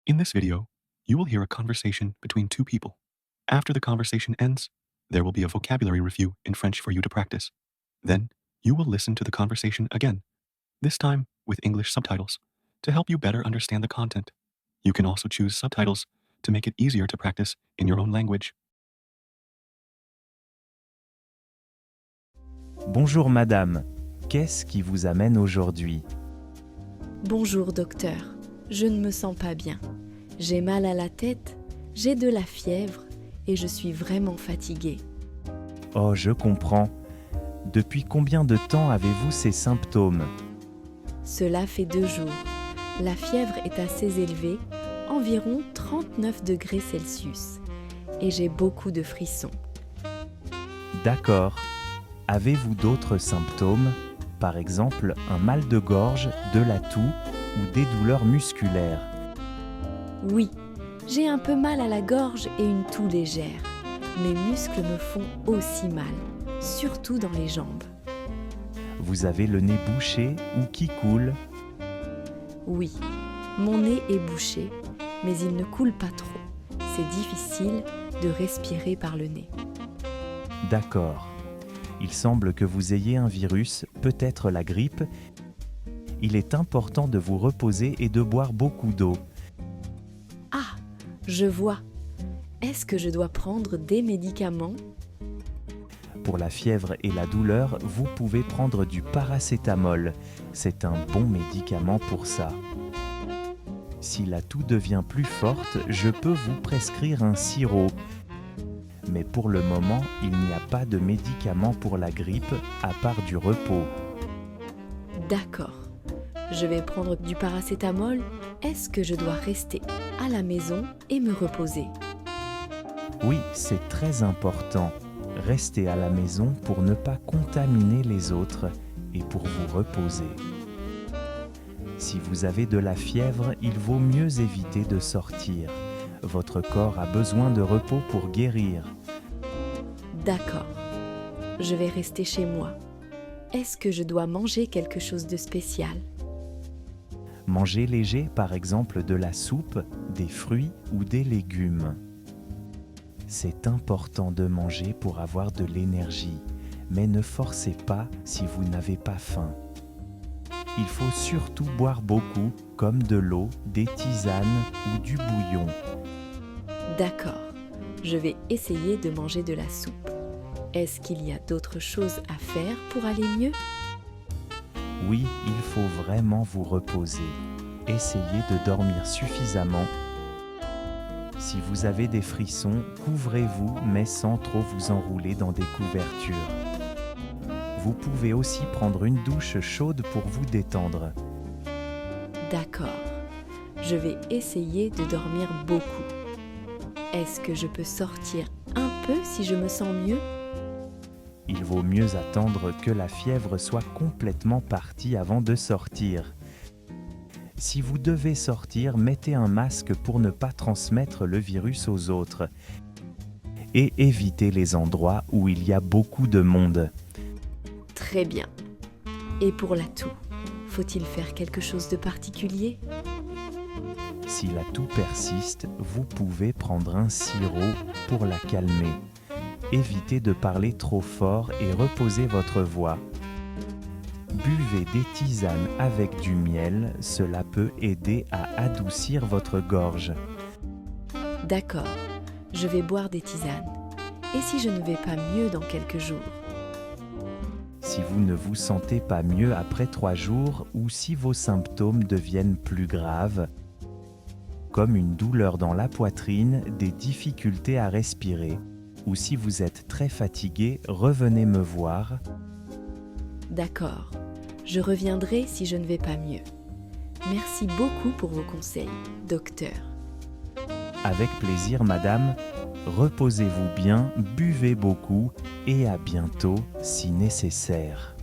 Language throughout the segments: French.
In this video, you will hear a conversation between two people. After the conversation ends, there will be a vocabulary review in French for you to practice. Then, you will listen to the conversation again, this time with English subtitles, to help you better understand the content. You can also choose subtitles to make it easier to practice in your own language. Bonjour madame, qu'est-ce qui vous amène aujourd'hui? Bonjour docteur, je ne me sens pas bien. J'ai mal à la tête, j'ai de la fièvre et je suis vraiment fatiguée. Oh, je comprends. Depuis combien de temps avez-vous ces symptômes? Cela fait 2 jours. La fièvre est assez élevée, environ 39 degrés Celsius. Et j'ai beaucoup de frissons. D'accord. Avez-vous d'autres symptômes? Par exemple, un mal de gorge, de la toux ou des douleurs musculaires? Oui, j'ai un peu mal à la gorge et une toux légère. Mes muscles me font aussi mal, surtout dans les jambes. Vous avez le nez bouché ou qui coule? Oui, mon nez est bouché, mais il ne coule pas trop. C'est difficile de respirer par le nez. D'accord. Il semble que vous ayez un virus, peut-être la grippe. Il est important de vous reposer et de boire beaucoup d'eau. Ah, je vois. Est-ce que je dois prendre des médicaments? Pour la fièvre et la douleur, vous pouvez prendre du paracétamol. C'est un bon médicament pour ça. Si la toux devient plus forte, je peux vous prescrire un sirop. Mais pour le moment, il n'y a pas de médicament pour la grippe à part du repos. D'accord. Je vais prendre du paracétamol. Est-ce que je dois rester à la maison et me reposer? Oui, c'est très important. Restez à la maison pour ne pas contaminer les autres et pour vous reposer. Si vous avez de la fièvre, il vaut mieux éviter de sortir. Votre corps a besoin de repos pour guérir. D'accord. Je vais rester chez moi. Est-ce que je dois manger quelque chose de spécial? Mangez léger, par exemple de la soupe, des fruits ou des légumes. C'est important de manger pour avoir de l'énergie, mais ne forcez pas si vous n'avez pas faim. Il faut surtout boire beaucoup, comme de l'eau, des tisanes ou du bouillon. D'accord. Je vais essayer de manger de la soupe. Est-ce qu'il y a d'autres choses à faire pour aller mieux? Oui, il faut vraiment vous reposer. Essayez de dormir suffisamment. Si vous avez des frissons, couvrez-vous mais sans trop vous enrouler dans des couvertures. Vous pouvez aussi prendre une douche chaude pour vous détendre. D'accord. Je vais essayer de dormir beaucoup. Est-ce que je peux sortir un peu si je me sens mieux? Il vaut mieux attendre que la fièvre soit complètement partie avant de sortir. Si vous devez sortir, mettez un masque pour ne pas transmettre le virus aux autres. Et évitez les endroits où il y a beaucoup de monde. Très bien. Et pour la toux, faut-il faire quelque chose de particulier? Si la toux persiste, vous pouvez prendre un sirop pour la calmer. Évitez de parler trop fort et reposez votre voix. Buvez des tisanes avec du miel, cela peut aider à adoucir votre gorge. D'accord. Je vais boire des tisanes. Et si je ne vais pas mieux dans quelques jours? Si vous ne vous sentez pas mieux après 3 jours ou si vos symptômes deviennent plus graves, comme une douleur dans la poitrine, des difficultés à respirer, ou si vous êtes très fatigué, revenez me voir. D'accord. Je reviendrai si je ne vais pas mieux. Merci beaucoup pour vos conseils, docteur. Avec plaisir, madame. Reposez-vous bien, buvez beaucoup et à bientôt si nécessaire.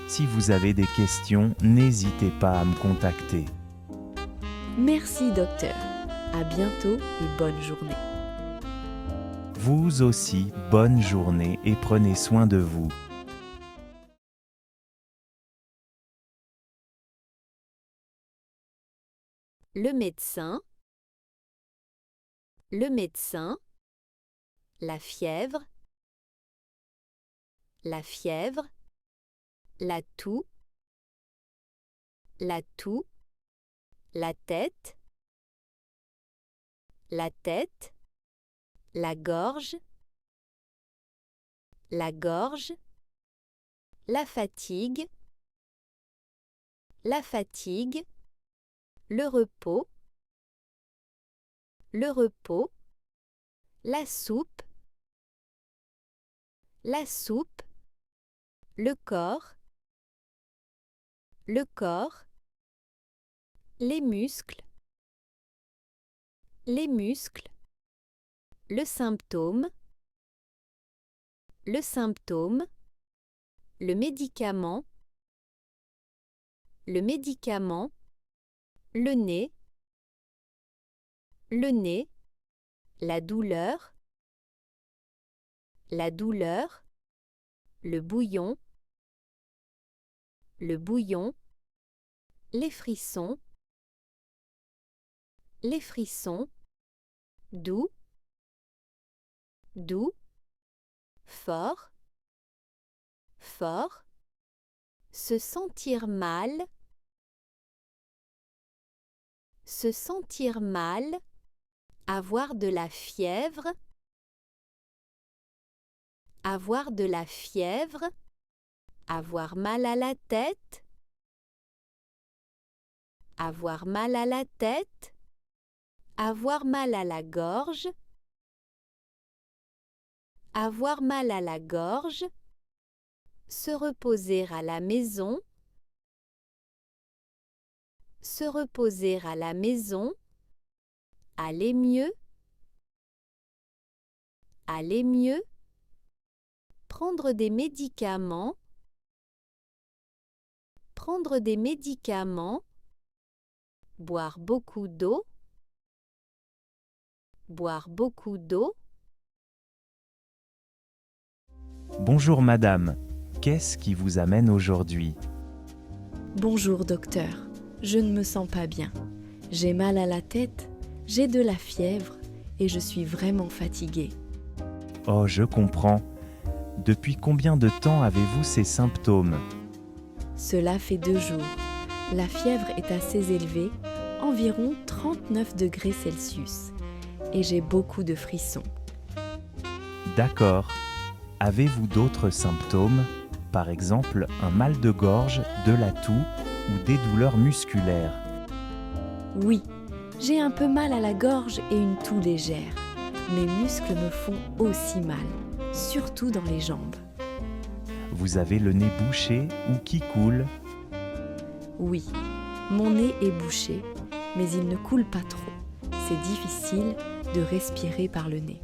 Si vous avez des questions, n'hésitez pas à me contacter. Merci, docteur. À bientôt et bonne journée. Vous aussi, bonne journée et prenez soin de vous. le médecin, la fièvre, la toux, la tête, la gorge, la fatigue, le repos, la soupe, le corps, les muscles, le symptôme, le médicament, le nez, la douleur, le bouillon, les frissons, doux, fort, se sentir mal, avoir de la fièvre, avoir mal à la tête, avoir mal à la gorge, se reposer à la maison, aller mieux, prendre des médicaments, boire beaucoup d'eau, Bonjour madame, qu'est-ce qui vous amène aujourd'hui? Bonjour docteur, je ne me sens pas bien. J'ai mal à la tête, j'ai de la fièvre et je suis vraiment fatiguée. Oh, je comprends. Depuis combien de temps avez-vous ces symptômes? Cela fait 2 jours. La fièvre est assez élevée, environ 39 degrés Celsius. Et j'ai beaucoup de frissons. D'accord. Avez-vous d'autres symptômes? Par exemple, un mal de gorge, de la toux ou des douleurs musculaires? Oui, j'ai un peu mal à la gorge et une toux légère. Mes muscles me font aussi mal, surtout dans les jambes. Vous avez le nez bouché ou qui coule? Oui, mon nez est bouché, mais il ne coule pas trop. C'est difficile de respirer par le nez.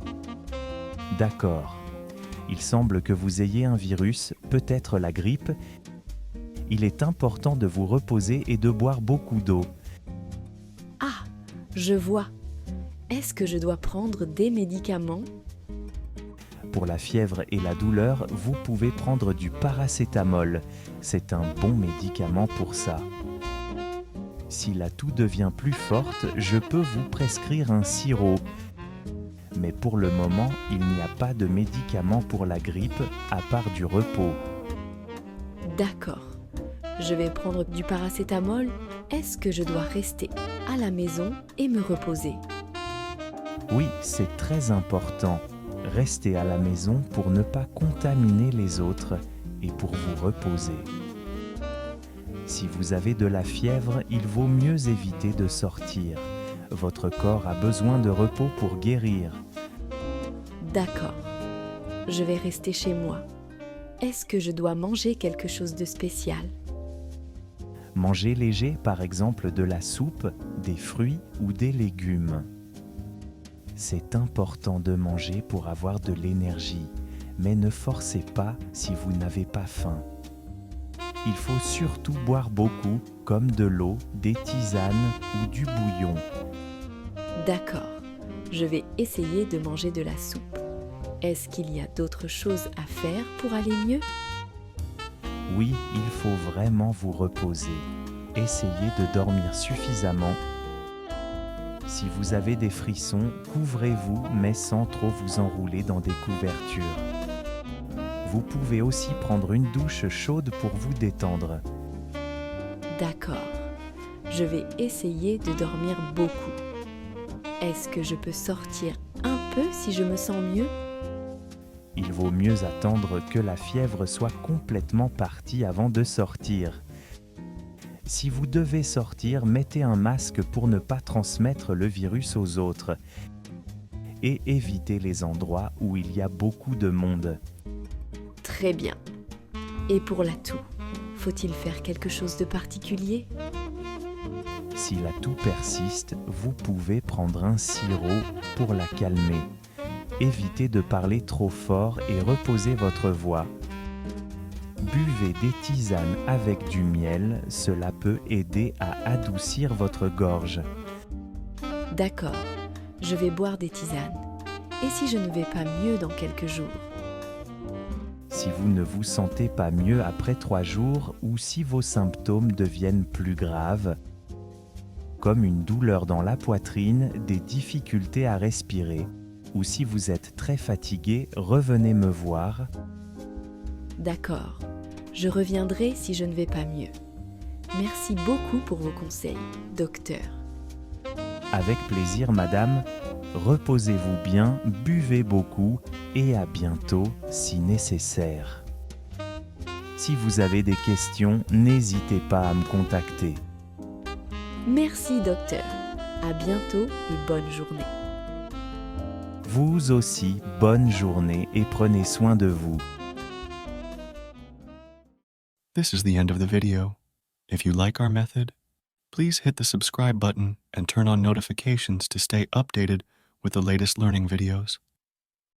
D'accord. Il semble que vous ayez un virus, peut-être la grippe. Il est important de vous reposer et de boire beaucoup d'eau. Ah, je vois. Est-ce que je dois prendre des médicaments? Pour la fièvre et la douleur, vous pouvez prendre du paracétamol. C'est un bon médicament pour ça. Si la toux devient plus forte, je peux vous prescrire un sirop. Mais pour le moment, il n'y a pas de médicament pour la grippe à part du repos. D'accord. Je vais prendre du paracétamol. Est-ce que je dois rester à la maison et me reposer? Oui, c'est très important. Restez à la maison pour ne pas contaminer les autres et pour vous reposer. Si vous avez de la fièvre, il vaut mieux éviter de sortir. Votre corps a besoin de repos pour guérir. D'accord. Je vais rester chez moi. Est-ce que je dois manger quelque chose de spécial? Mangez léger, par exemple de la soupe, des fruits ou des légumes. C'est important de manger pour avoir de l'énergie, mais ne forcez pas si vous n'avez pas faim. Il faut surtout boire beaucoup, comme de l'eau, des tisanes ou du bouillon. D'accord. Je vais essayer de manger de la soupe. Est-ce qu'il y a d'autres choses à faire pour aller mieux? Oui, il faut vraiment vous reposer. Essayez de dormir suffisamment Si vous avez des frissons, couvrez-vous mais sans trop vous enrouler dans des couvertures. Vous pouvez aussi prendre une douche chaude pour vous détendre. D'accord. Je vais essayer de dormir beaucoup. Est-ce que je peux sortir un peu si je me sens mieux? Il vaut mieux attendre que la fièvre soit complètement partie avant de sortir. Si vous devez sortir, mettez un masque pour ne pas transmettre le virus aux autres et évitez les endroits où il y a beaucoup de monde. Très bien. Et pour la toux, faut-il faire quelque chose de particulier? Si la toux persiste, vous pouvez prendre un sirop pour la calmer. Évitez de parler trop fort et reposez votre voix. Buvez des tisanes avec du miel, cela peut aider à adoucir votre gorge. D'accord, je vais boire des tisanes. Et si je ne vais pas mieux dans quelques jours? Si vous ne vous sentez pas mieux après 3 jours ou si vos symptômes deviennent plus graves, comme une douleur dans la poitrine, des difficultés à respirer, ou si vous êtes très fatigué, revenez me voir. D'accord, je reviendrai si je ne vais pas mieux. Merci beaucoup pour vos conseils, docteur. Avec plaisir, madame. Reposez-vous bien, buvez beaucoup et à bientôt si nécessaire. Si vous avez des questions, n'hésitez pas à me contacter. Merci, docteur. À bientôt et bonne journée. Vous aussi, bonne journée et prenez soin de vous. This is the end of the video. If you like our method, please hit the subscribe button and turn on notifications to stay updated with the latest learning videos.